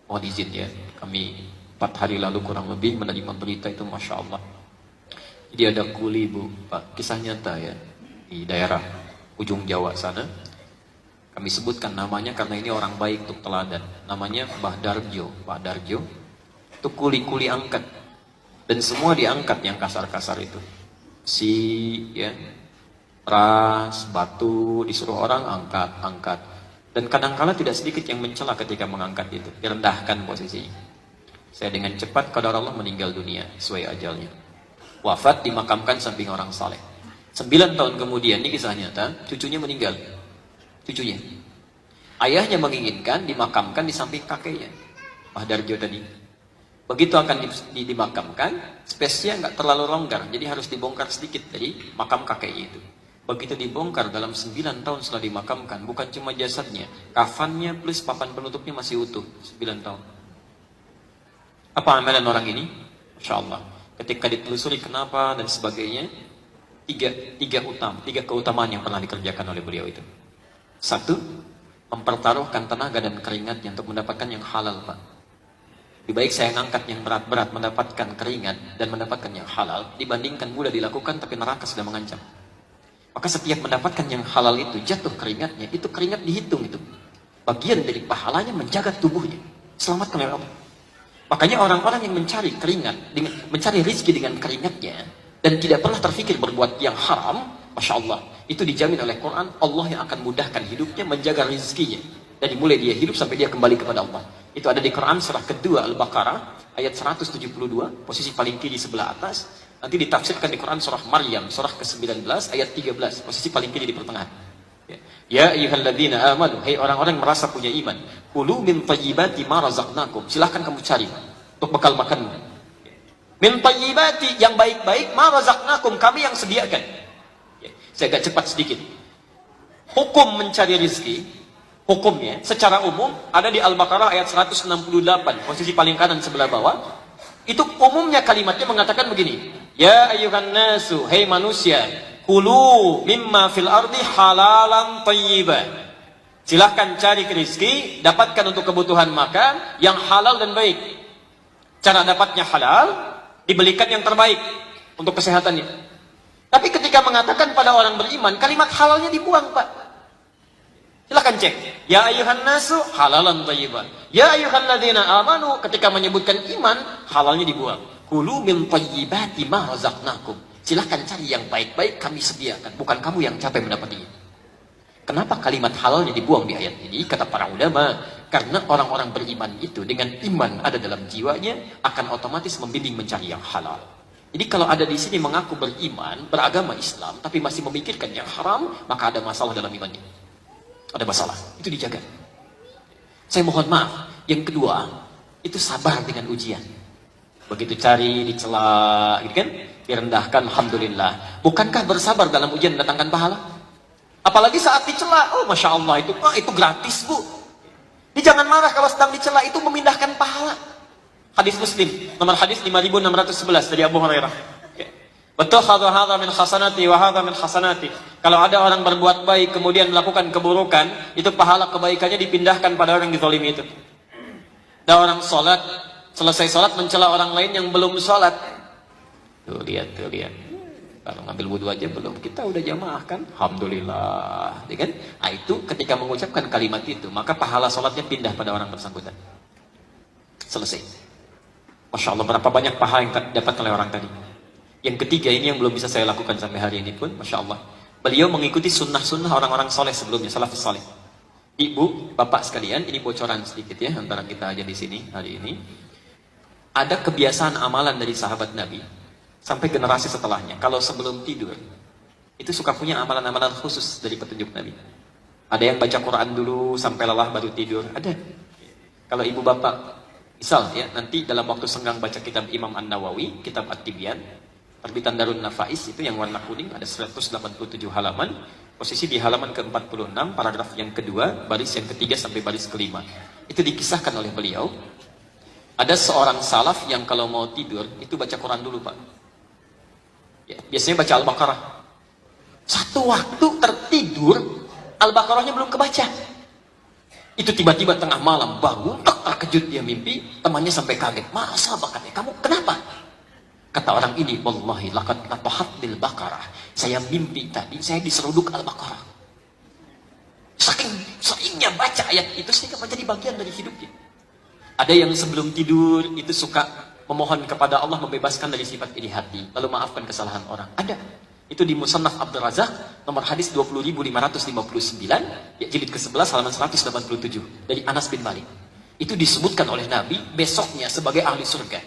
mohon izin ya, kami 4 hari lalu kurang lebih menerima berita itu, Masya Allah. Jadi ada kuli Bu, Pak, kisah nyata ya, di daerah ujung Jawa sana. Kami sebutkan namanya karena ini orang baik untuk teladan. Namanya Mbah Darjo. Pak Darjo itu kuli-kuli angkat, dan semua diangkat yang kasar-kasar itu. Ya, ras, batu, disuruh orang angkat. Dan kadang-kala tidak sedikit yang mencela ketika mengangkat itu, direndahkan posisinya. Saya dengan cepat qadar Allah meninggal dunia sesuai ajalnya. Wafat dimakamkan samping orang saleh. 9 tahun kemudian, ini kisah nyata, cucunya meninggal. Cucunya. Ayahnya menginginkan dimakamkan di samping kakeknya, Pak Darjo tadi. Begitu akan dimakamkan, spesiesnya nggak terlalu longgar, jadi harus dibongkar sedikit dari makam kakeknya itu. Begitu dibongkar, dalam 9 tahun setelah dimakamkan, bukan cuma jasadnya, kafannya plus papan penutupnya masih utuh. 9 tahun. Apa amalan orang ini? Masya Allah. Ketika ditelusuri kenapa dan sebagainya, tiga keutamaan yang pernah dikerjakan oleh beliau itu. 1, mempertaruhkan tenaga dan keringatnya untuk mendapatkan yang halal, Pak. Lebih baik saya ngangkat yang berat-berat mendapatkan keringat dan mendapatkan yang halal dibandingkan mudah dilakukan tapi neraka sudah mengancam. Maka setiap mendapatkan yang halal itu, jatuh keringatnya, itu keringat dihitung itu. Bagian dari pahalanya menjaga tubuhnya. Selamatkan oleh Allah. Makanya orang-orang yang mencari keringat, mencari rezeki dengan keringatnya, dan tidak pernah terfikir berbuat yang haram, Masya Allah, itu dijamin oleh Quran, Allah yang akan mudahkan hidupnya, menjaga rezekinya. Dari mulai dia hidup sampai dia kembali kepada Allah. Itu ada di Quran surah kedua Al-Baqarah, ayat 172, posisi paling kiri sebelah atas. Nanti ditafsirkan di Quran surah Maryam, surah ke-19, ayat 13, posisi paling kiri di pertengahan. Ya ayyuhalladzina amanu, hai orang-orang yang merasa punya iman, kulu min thayyibati ma razaqnakum, silahkan kamu cari untuk bekal makanmu. Min thayyibati, yang baik-baik, ma razaqnakum, kami yang sediakan. Saya agak cepat sedikit. Hukum mencari rezeki, hukumnya secara umum ada di Al-Baqarah ayat 168, posisi paling kanan sebelah bawah. Itu umumnya kalimatnya mengatakan begini, ya ayyuhan nasu, hai manusia, kulu mimma fil ardi halalan thayyiban. Silahkan cari rezeki, dapatkan untuk kebutuhan makan yang halal dan baik. Cara dapatnya halal, dibelikan yang terbaik untuk kesehatannya. Tapi ketika mengatakan pada orang beriman, kalimat halalnya dibuang, Pak. Silahkan cek. Ya ayyuhan nasu halalan thayyiban. Ya ayyuhalladzina amanu, ketika menyebutkan iman, halalnya dibuang. Kulu min thayyibati ma razaqnakum. Silahkan cari yang baik-baik, kami sediakan. Bukan kamu yang capek mendapatinya. Kenapa kalimat halalnya dibuang di ayat ini? Kata para ulama, karena orang-orang beriman itu dengan iman ada dalam jiwanya akan otomatis membimbing mencari yang halal. Jadi kalau ada di sini mengaku beriman, beragama Islam, tapi masih memikirkan yang haram, maka ada masalah dalam imannya. Ada masalah, itu dijaga. Saya mohon maaf. Yang kedua, itu sabar dengan ujian. Begitu cari, dicela, gitu kan? Direndahkan, alhamdulillah. Bukankah bersabar dalam ujian mendatangkan pahala? Apalagi saat dicela, oh Masya Allah, itu gratis, Bu. Ini jangan marah kalau sedang dicela, itu memindahkan pahala. Hadis Muslim, nomor hadis 5611 dari Abu Hurairah. Betul, hadza min hasanati wa hadza min hasanati. Kalau ada orang berbuat baik kemudian melakukan keburukan, itu pahala kebaikannya dipindahkan pada orang yang dizalimi itu. Dan orang sholat, selesai sholat mencela orang lain yang belum sholat. Tuh lihat. Kalau ngambil wudhu aja belum, kita udah jamaah kan? Alhamdulillah, ya kan? Nah, itu ketika mengucapkan kalimat itu, maka pahala sholatnya pindah pada orang bersangkutan. Selesai. Masya Allah, berapa banyak pahala yang dapat oleh orang tadi. Yang ketiga ini yang belum bisa saya lakukan sampai hari ini pun, Masya Allah. Beliau mengikuti sunnah-sunnah orang-orang soleh sebelumnya, salafus soleh. Ibu, bapak sekalian, ini bocoran sedikit ya, antara kita aja di sini hari ini. Ada kebiasaan amalan dari sahabat Nabi, sampai generasi setelahnya. Kalau sebelum tidur, itu suka punya amalan-amalan khusus dari petunjuk Nabi. Ada yang baca Quran dulu, sampai lelah baru tidur. Ada. Kalau ibu bapak, misal ya, nanti dalam waktu senggang baca kitab Imam An-Nawawi, kitab At-Tibyan, terbitan Darun Nafais, itu yang warna kuning, ada 187 halaman, posisi di halaman ke-46, paragraf yang kedua, baris yang ketiga sampai baris kelima. Itu dikisahkan oleh beliau, ada seorang salaf yang kalau mau tidur, itu baca Quran dulu, Pak. Ya, biasanya baca Al-Baqarah. Satu waktu tertidur, Al-Baqarahnya belum kebaca. Itu tiba-tiba tengah malam, bangun, terkejut. tahajud dia mimpi, temannya sampai kaget. Masa bakatnya? Kamu kenapa? Kata orang ini, wallahi laqad latahat bil Baqarah. Saya mimpi tadi, saya diseruduk Al-Baqarah. Saking seringnya baca ayat itu sehingga menjadi bagian dari hidupnya. Ada yang sebelum tidur itu suka memohon kepada Allah membebaskan dari sifat iri hati, lalu maafkan kesalahan orang. Ada. Itu di Musannaf Abdul Razak, nomor hadis 20.559, jilid ke-11 halaman 187 dari Anas bin Malik. Itu disebutkan oleh Nabi besoknya sebagai ahli surga.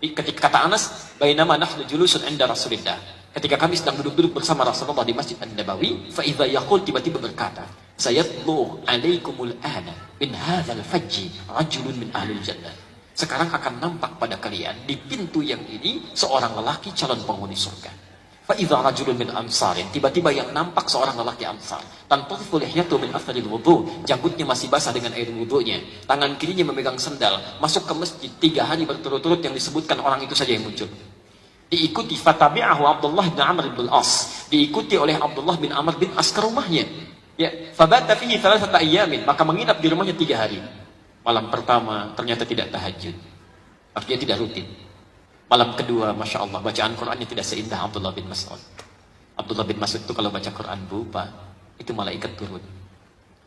Ketika kata Anas, bainama nahnu julusun 'inda Rasulillah. Ketika kami sedang duduk-duduk bersama Rasulullah di Masjid An-Nabawi, fa idza yaqul, tiba-tiba berkata, sayatlu 'alaikumul ana min hadzal fajji rajulun min ahlil jannah. Sekarang akan nampak pada kalian di pintu yang ini seorang lelaki calon penghuni surga. Fa idza rajulun min ansarin, tiba-tiba yang nampak seorang lelaki ansar. Tanfudhu lihyatu min atharil wudu, janggutnya masih basah dengan air wudunya. Tangan kirinya memegang sendal, masuk ke masjid 3 hari berturut-turut yang disebutkan orang itu saja yang muncul. Diikuti fatabi'ahu Abdullah bin Amr bin As, diikuti oleh Abdullah bin Amr bin As ke rumahnya. Ya, fabata fihi 3 ayyamin, maka menginap di rumahnya 3 hari. Malam pertama ternyata tidak tahajud, artinya tidak rutin. Malam kedua, Masya Allah, bacaan Qurannya tidak seindah Abdullah bin Mas'ud. Abdullah bin Mas'ud itu kalau baca Quran lupa, itu malaikat turun.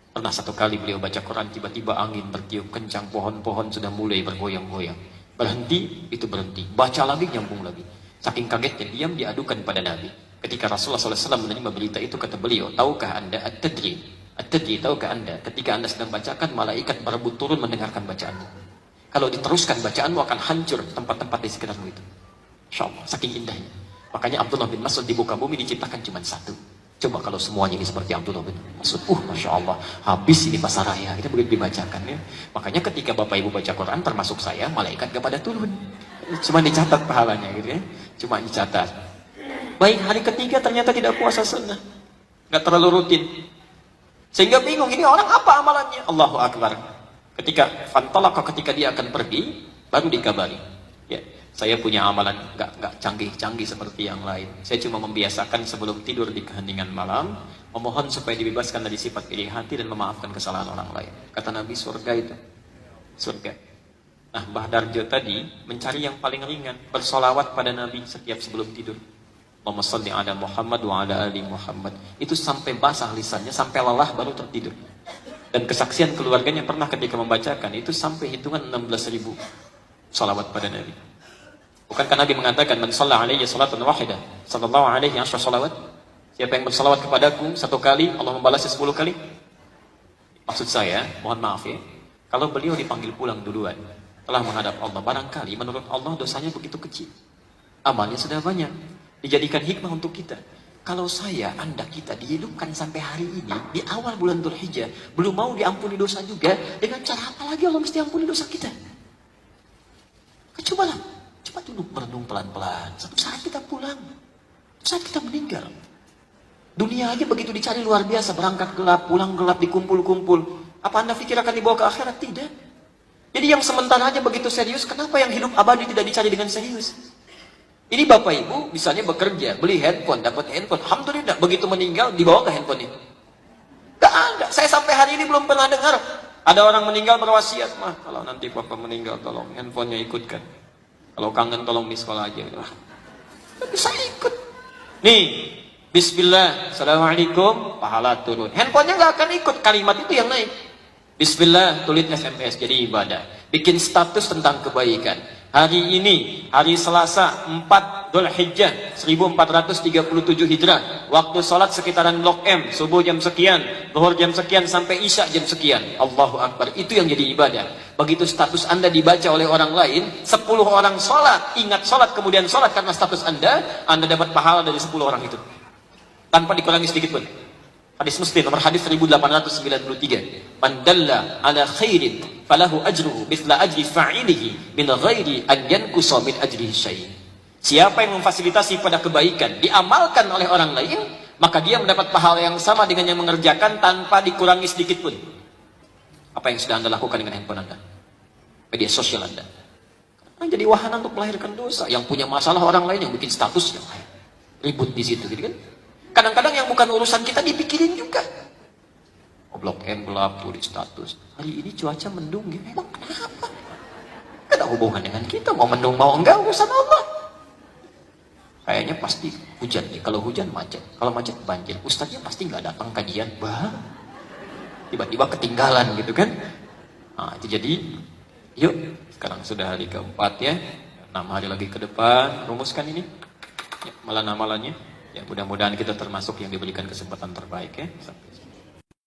Pernah satu kali beliau baca Quran, tiba-tiba angin bertiup kencang, pohon-pohon sudah mulai bergoyang-goyang. Berhenti, itu berhenti. Baca lagi, nyambung lagi. Saking kagetnya, diam diadukan pada Nabi. Ketika Rasulullah SAW menerima berita itu, kata beliau, tahukah anda at-tadri? At-tadri, tahukah anda? Ketika anda sedang bacakan, malaikat berebut turun mendengarkan bacaanmu. Kalau diteruskan bacaanmu akan hancur tempat-tempat di sekitarmu itu. Insya Allah, saking indahnya. Makanya Abdullah bin Mas'ud di muka bumi diciptakan cuma 1. Coba kalau semuanya ini seperti Abdullah bin Mas'ud, Masya Allah, habis ini pasar raya. Kita begitu dibacakan ya. Makanya ketika Bapak Ibu baca Quran, termasuk saya, malaikat gak pada turun. Cuma dicatat pahalanya gitu ya. Cuma dicatat. Baik, hari ketiga ternyata tidak puasa sunnah. Gak terlalu rutin. Sehingga bingung, ini orang apa amalannya? Allahu Akbar. Ketika dia akan pergi, baru dikabari. Ya, saya punya amalan nggak canggih-canggih seperti yang lain. Saya cuma membiasakan sebelum tidur di keheningan malam, memohon supaya dibebaskan dari sifat iri hati dan memaafkan kesalahan orang lain. Kata Nabi, surga itu. Surga. Nah, Mbah Darjo tadi mencari yang paling ringan, bersolawat pada Nabi setiap sebelum tidur. Allahumma shalli ala Muhammad wa ala ali Muhammad. Itu sampai basah lisannya, sampai lelah baru tertidur. Dan kesaksian keluarganya pernah ketika membacakan itu sampai hitungan 16.000 salawat pada Nabi. Bukankah Nabi mengatakan, man shalla alaihi salatan wahidah, sallallahu alaihi asyra salawat. Siapa yang bersalawat kepadaku 1 kali, Allah membalasnya 10 kali. Maksud saya, mohon maaf ya, kalau beliau dipanggil pulang duluan, telah menghadap Allah, barangkali menurut Allah dosanya begitu kecil, amalnya sudah banyak, dijadikan hikmah untuk kita. Kalau saya, anda, kita dihidupkan sampai hari ini, di awal bulan Dzulhijjah, belum mau diampuni dosa juga, dengan cara apa lagi Allah mesti ampuni dosa kita? Cobalah, coba duduk merenung pelan-pelan. Satu saat kita pulang, saat kita meninggal. Dunia aja begitu dicari luar biasa, berangkat gelap, pulang gelap, dikumpul-kumpul. Apa anda pikir akan dibawa ke akhirat? Tidak. Jadi yang sementara aja begitu serius, kenapa yang hidup abadi tidak dicari dengan serius? Ini Bapak Ibu misalnya bekerja, beli handphone, dapat handphone. Alhamdulillah, begitu meninggal dibawa ke handphone ini. Gak ada. Saya sampai hari ini belum pernah dengar ada orang meninggal berwasiat, mah kalau nanti Bapak meninggal tolong handphonenya ikutkan. Kalau kangen tolong di sekolah aja. Bisa ikut. Nih, Bismillah, Assalamualaikum, pahala turun. Handphonenya gak akan ikut, kalimat itu yang naik. Bismillah, tulis SMS jadi ibadah. Bikin status tentang kebaikan. Hari ini, hari Selasa 4 Dzulhijjah 1437 Hijrah. Waktu sholat sekitaran Blok M, subuh jam sekian, zuhur jam sekian, sampai isya jam sekian. Allahu Akbar, itu yang jadi ibadah. Begitu status anda dibaca oleh orang lain, 10 orang sholat, ingat sholat kemudian sholat karena status anda dapat pahala dari 10 orang itu. Tanpa dikurangi sedikit pun. Hadis Muslim nomor hadis 1893. Man dalla ala khairin falahu ajruhu mithla ajri fa'ilihi min ghairi an yanqusa min ajrihi syai'. Siapa yang memfasilitasi pada kebaikan diamalkan oleh orang lain, maka dia mendapat pahala yang sama dengan yang mengerjakan tanpa dikurangi sedikit pun. Apa yang sudah anda lakukan dengan handphone anda, media sosial anda? Jadi wahana untuk melahirkan dosa. Yang punya masalah orang lain yang bikin status yang lain, ribut di situ, gitu kan? Kadang-kadang yang bukan urusan kita dipikirin juga. Blok M gelap tulis status. Hari ini cuaca mendung, ya. Emang kenapa? ada hubungan dengan kita. Mau mendung mau enggak urusan Allah. Kayaknya pasti hujan nih. Kalau hujan macet. Kalau macet banjir. Ustadznya pasti nggak datang kajian. Bah. Tiba-tiba ketinggalan gitu kan. Nah, itu jadi yuk sekarang sudah hari keempat ya. 6 hari lagi ke depan. Rumuskan ini. Ya, amalan-amalannya. Ya mudah-mudahan kita termasuk yang diberikan kesempatan terbaik ya. Sampai